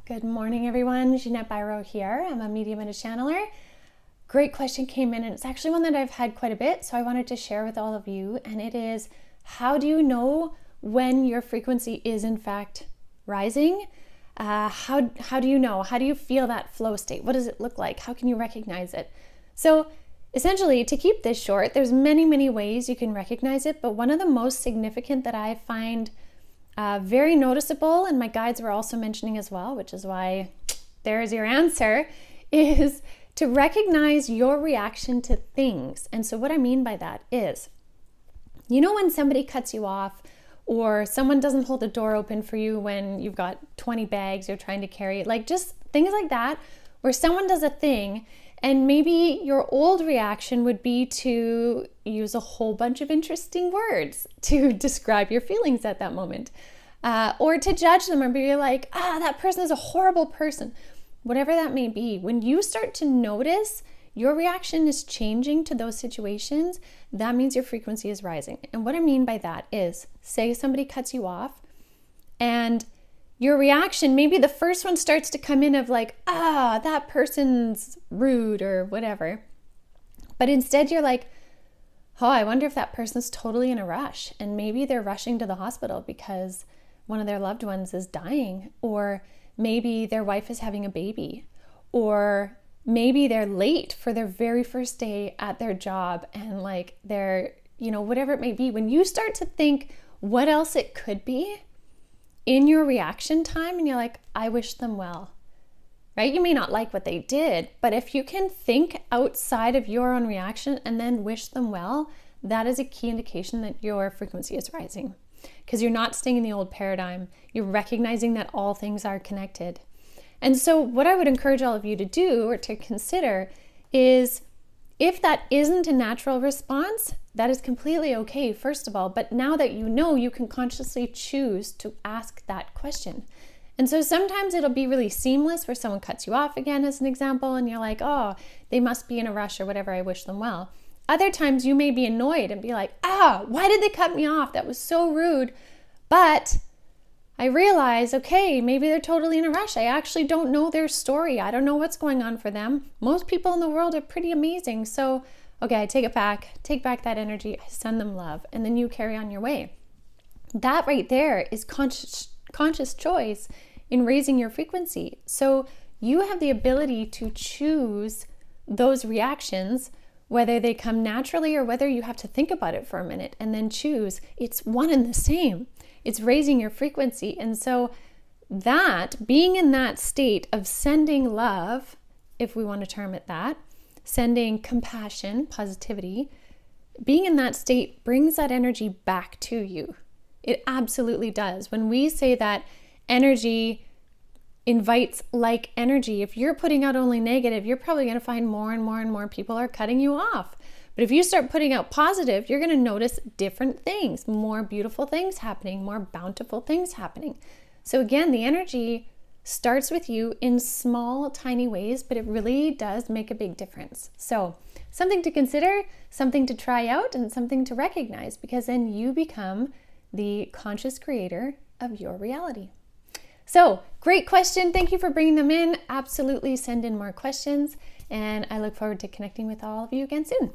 Good morning, everyone. Jeanette Byro here. I'm a medium and a channeler. Great question came in, and it's actually one that I've had quite a bit, so I wanted to share with all of you. And it is, how do you know when your frequency is in fact rising? How do you know? How do you feel that flow state? What does it look like? How can you recognize it? So essentially, to keep this short, there's many ways you can recognize it, but one of the most significant that I find very noticeable, and my guides were also mentioning as well, which is why there's your answer, is to recognize your reaction to things. And so what I mean by that is, you know, when somebody cuts you off, or someone doesn't hold the door open for you when you've got 20 bags you're trying to carry, like just things like that, where someone does a thing and maybe your old reaction would be to use a whole bunch of interesting words to describe your feelings at that moment. Or to judge them or be like, that person is a horrible person. Whatever that may be, when you start to notice your reaction is changing to those situations, that means your frequency is rising. And what I mean by that is, say somebody cuts you off and your reaction, maybe the first one starts to come in of like, that person's rude or whatever. But instead you're like, I wonder if that person's totally in a rush. And maybe they're rushing to the hospital because one of their loved ones is dying. Or maybe their wife is having a baby. Or maybe they're late for their very first day at their job. And like they're, whatever it may be. When you start to think what else it could be, in your reaction time, and you're like, I wish them well, right? You may not like what they did, but if you can think outside of your own reaction and then wish them well, that is a key indication that your frequency is rising, because you're not staying in the old paradigm. You're recognizing that all things are connected. And so what I would encourage all of you to do or to consider is, if that isn't a natural response, that is completely okay, first of all. But now that you know, you can consciously choose to ask that question. And so sometimes it'll be really seamless where someone cuts you off again, as an example, and you're like, they must be in a rush or whatever, I wish them well. Other times you may be annoyed and be like, why did they cut me off? That was so rude. But I realize, okay, maybe they're totally in a rush. I actually don't know their story. I don't know what's going on for them. Most people in the world are pretty amazing. So, okay, I take back that energy, I send them love, and then you carry on your way. That right there is conscious choice in raising your frequency. So you have the ability to choose those reactions, whether they come naturally or whether you have to think about it for a minute and then choose. It's one and the same. It's raising your frequency. And so that, being in that state of sending love, if we want to term it that, sending compassion, positivity, being in that state brings that energy back to you. It absolutely does. When we say that energy invites like energy, if you're putting out only negative, you're probably going to find more and more people are cutting you off. But if you start putting out positive, you're going to notice different things, more beautiful things happening, more bountiful things happening. So again, the energy starts with you in small, tiny ways, but it really does make a big difference. So something to consider, something to try out, and something to recognize, because then you become the conscious creator of your reality. So great question. Thank you for bringing them in. Absolutely send in more questions. And I look forward to connecting with all of you again soon.